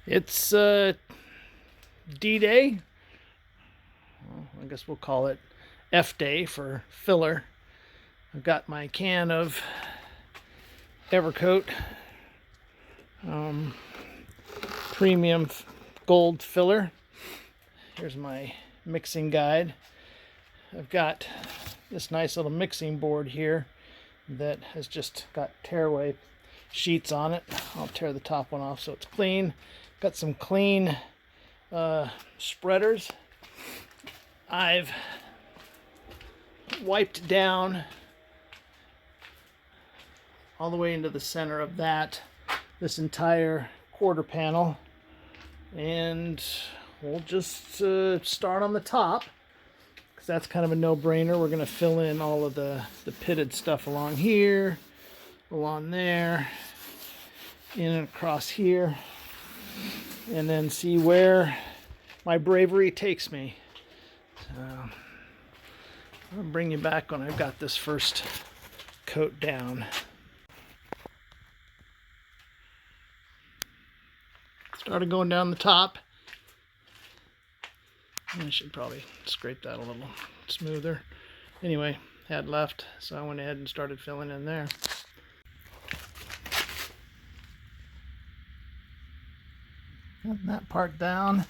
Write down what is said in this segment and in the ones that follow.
It's D-Day. Well, I guess we'll call it F-Day for filler. I've got my can of Evercoat premium gold filler. Here's my mixing guide. I've got this nice little mixing board here that has just got tearaway sheets on it. I'll tear the top one off so it's clean. Got some clean spreaders. I've wiped down all the way into the center of this entire quarter panel, and we'll just start on the top because that's kind of a no-brainer. We're going to fill in all of the pitted stuff along here, along there, in and across here, and then see where my bravery takes me. I'll bring you back when I've got this first coat down. Started going down the top. I should probably scrape that a little smoother. Anyway, had left, so I went ahead and started filling in there. Got that part down.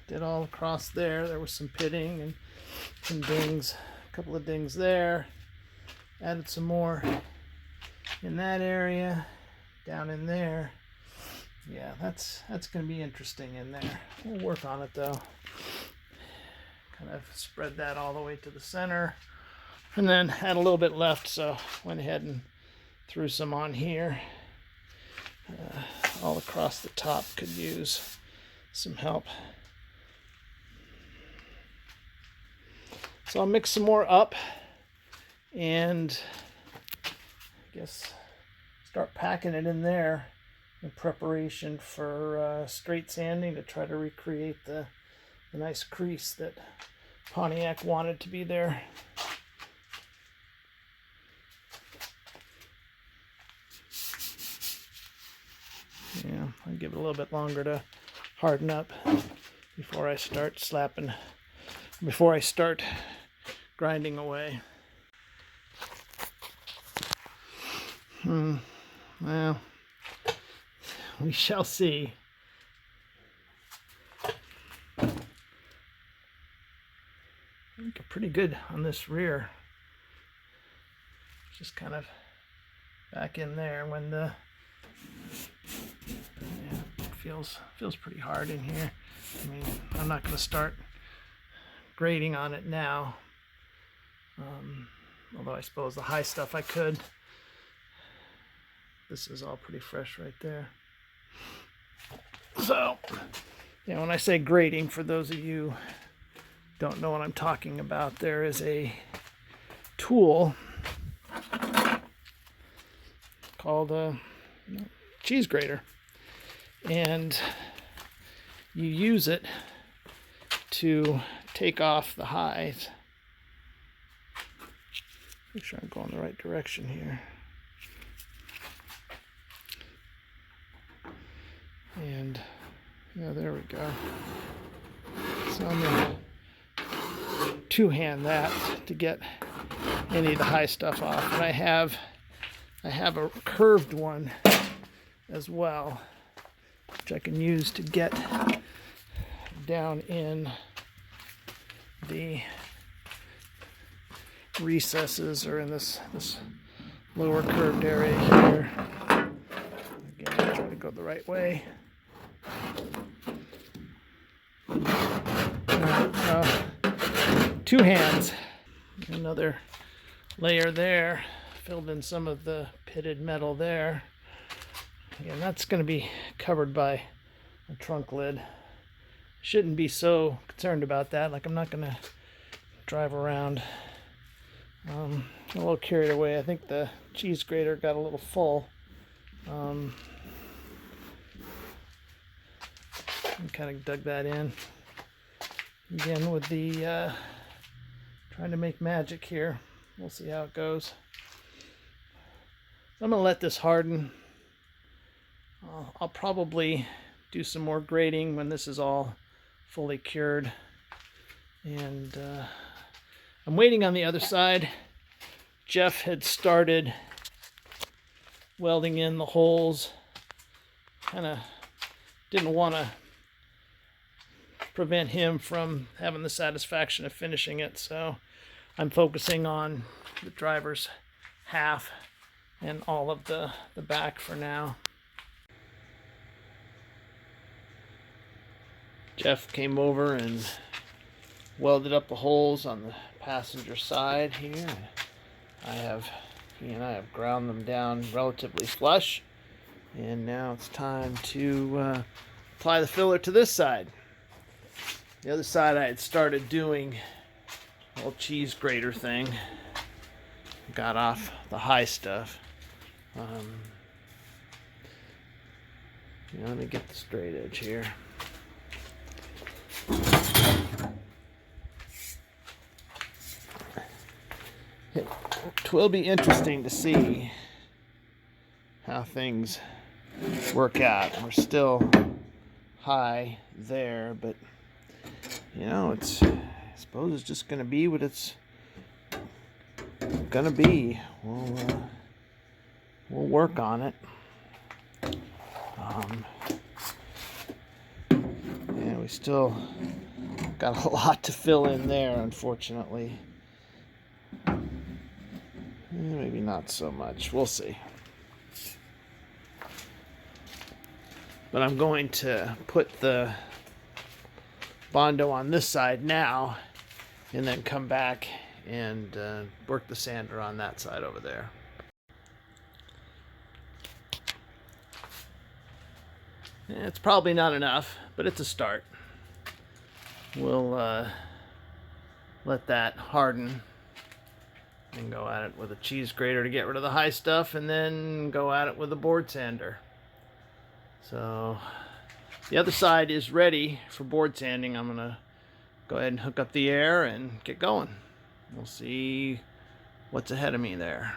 Did all across there. There was some pitting and some dings, a couple of dings there. Added some more in that area, down in there. Yeah, that's going to be interesting in there. We'll work on it though. Kind of spread that all the way to the center, and then had a little bit left, so went ahead and threw some on here. All across the top could use some help. So I'll mix some more up and I guess start packing it in there in preparation for straight sanding to try to recreate the nice crease that Pontiac wanted to be there. Yeah, I'll give it a little bit longer to harden up before I start grinding away. Well, we shall see. I think pretty good on this rear. Just kind of back in there when the feels pretty hard in here. I mean, I'm not going to start grading on it now, although I suppose the high stuff I could. This is all pretty fresh right there. So, yeah, when I say grading, for those of you who don't know what I'm talking about, there is a tool called a cheese grater, and you use it to take off the highs. Make sure I'm going the right direction here. And yeah, there we go. So I'm going to two-hand that to get any of the high stuff off. And I have a curved one as well, which I can use to get down in the recesses or in this lower curved area here. Again, I'll try to go the right way. Two hands. Another layer there. Filled in some of the pitted metal there. Again, that's going to be covered by a trunk lid. Shouldn't be so concerned about that. Like, I'm not going to drive around a little carried away. I think the cheese grater got a little full. Kind of dug that in again with the trying to make magic here. We'll see how it goes. I'm gonna let this harden. I'll probably do some more grating when this is all fully cured, and I'm waiting on the other side. Jeff had started welding in the holes. Kind of didn't want to prevent him from having the satisfaction of finishing it, so I'm focusing on the driver's half and all of the back for now. Jeff came over and welded up the holes on the passenger side here. He and I have ground them down relatively flush, and now it's time to apply the filler to this side. The other side I had started doing a little cheese grater thing. Got off the high stuff. Let me get the straight edge here. It will be interesting to see how things work out. We're still high there, but I suppose it's just going to be what it's going to be. We'll work on it. We still got a lot to fill in there, unfortunately. Maybe not so much. We'll see. But I'm going to put the Bondo on this side now, and then come back and work the sander on that side over there. It's probably not enough, but it's a start. We'll let that harden and go at it with a cheese grater to get rid of the high stuff, and then go at it with a board sander. So the other side is ready for board sanding. I'm gonna go ahead and hook up the air and get going. We'll see what's ahead of me there.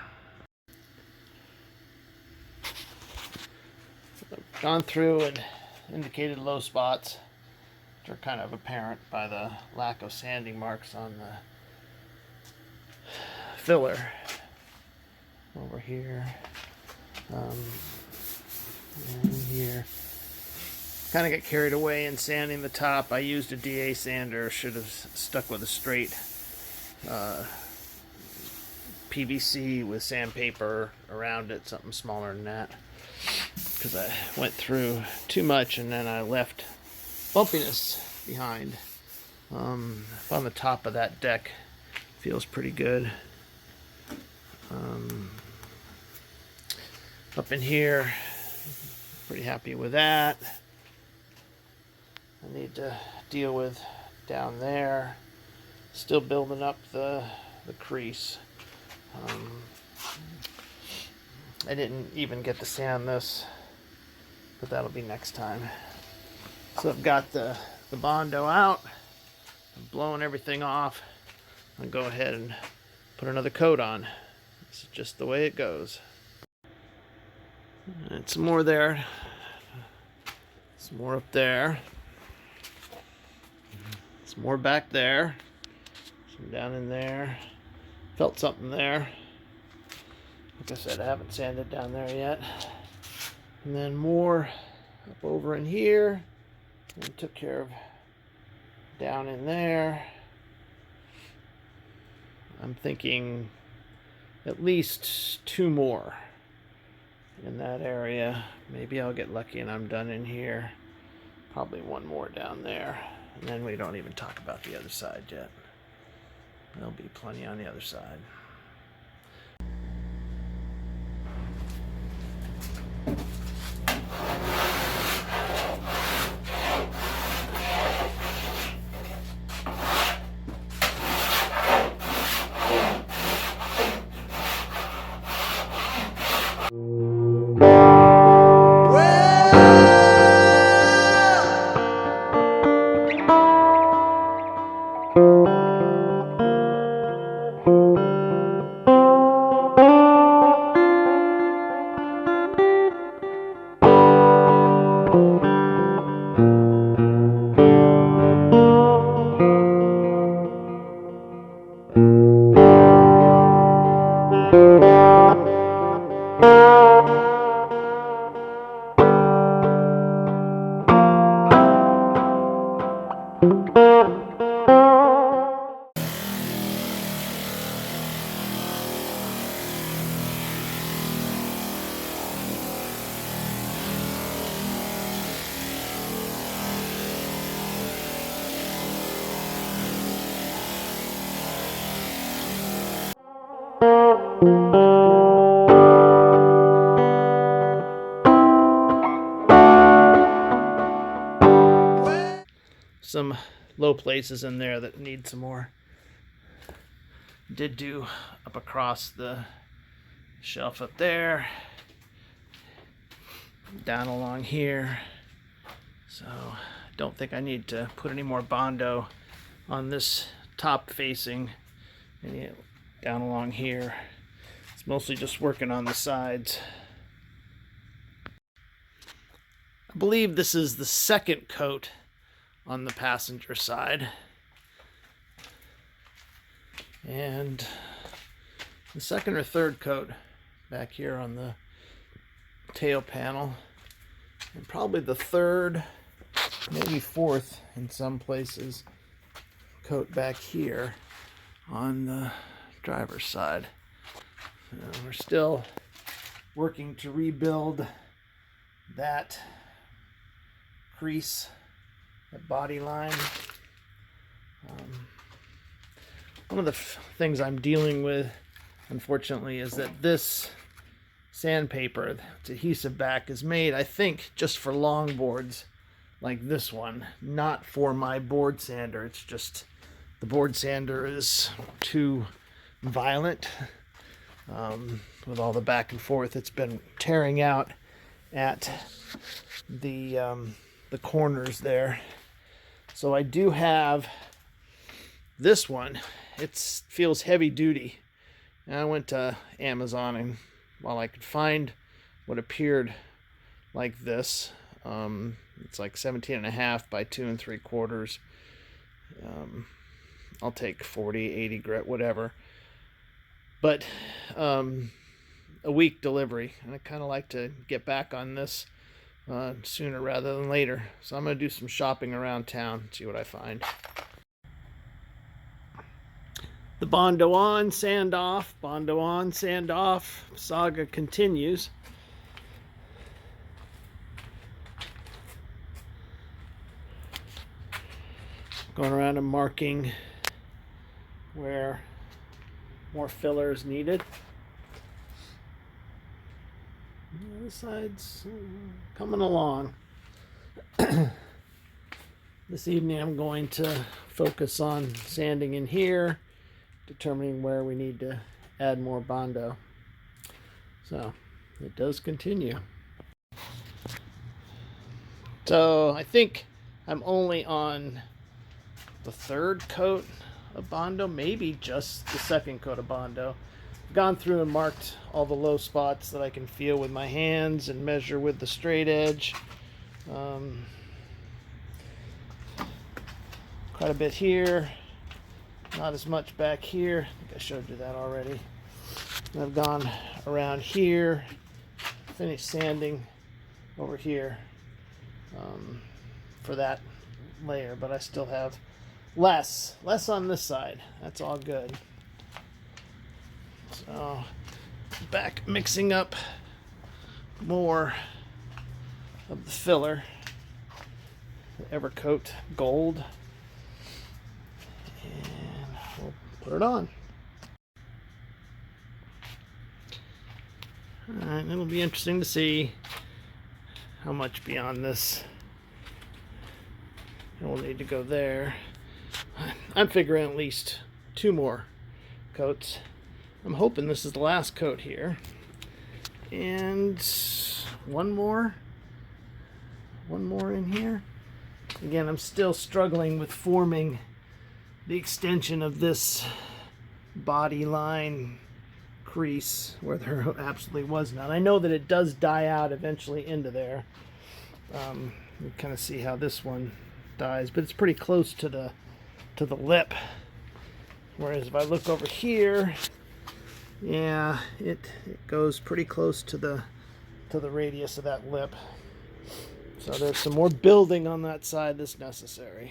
I've gone through and indicated low spots, which are kind of apparent by the lack of sanding marks on the filler over here, and here. Kind of got carried away in sanding the top. I used a DA sander. Should have stuck with a straight PVC with sandpaper around it, something smaller than that, because I went through too much and then I left bumpiness behind. Up on the top of that deck, feels pretty good. Up in here, pretty happy with that. I need to deal with down there. Still building up the crease. I didn't even get to sand this, but that'll be next time. So I've got the Bondo out. I'm blowing everything off. I'll go ahead and put another coat on. This is just the way it goes. And some more there. Some more up there. Some more back there. Some down in there. Felt something there. Like I said, I haven't sanded down there yet. And then more up over in here. And took care of down in there. I'm thinking at least 2 more in that area. Maybe I'll get lucky and I'm done in here. Probably 1 more down there. And then we don't even talk about the other side yet. There'll be plenty on the other side. Some low places in there that need some more. Did do up across the shelf up there, down along here. So don't think I need to put any more Bondo on this top facing, and down along here. It's mostly just working on the sides. I believe this is the second coat on the passenger side, and the second or third coat back here on the tail panel, and probably the third, maybe fourth in some places, coat back here on the driver's side. We're still working to rebuild that crease, that body line. One of the things I'm dealing with, unfortunately, is that this sandpaper, its adhesive back, is made, I think, just for long boards like this one, not for my board sander. It's just the board sander is too violent with all the back and forth. It's been tearing out at the corners there. So I do have this one. It feels heavy duty. And I went to Amazon, and while I could find what appeared like this, it's like 17.5 by 2 3/4. I'll take 40, 80 grit, whatever. But a week delivery, and I kind of like to get back on this sooner rather than later. So I'm going to do some shopping around town, see what I find. The Bondo on, sand off, Bondo on, sand off saga continues. Going around and marking where more filler is needed. The other side's coming along. This evening I'm going to focus on sanding in here, determining where we need to add more Bondo. So it does continue. So I think I'm only on the third coat of Bondo, maybe just the second coat of Bondo. I've gone through and marked all the low spots that I can feel with my hands and measure with the straight edge. Quite a bit here, not as much back here. I think I showed you that already. And I've gone around here, finished sanding over here for that layer, but I still have less on this side. That's all good. So back mixing up more of the filler, the Evercoat Gold, and we'll put it on. Alright, it'll be interesting to see how much beyond this we'll need to go there. I'm figuring at least 2 more coats. I'm hoping this is the last coat here. And one more in here. Again, I'm still struggling with forming the extension of this body line crease where there absolutely was none. I know that it does die out eventually into there. You kind of see how this one dies, but it's pretty close to the lip. Whereas if I look over here, yeah, it goes pretty close to the radius of that lip. So there's some more building on that side that's necessary.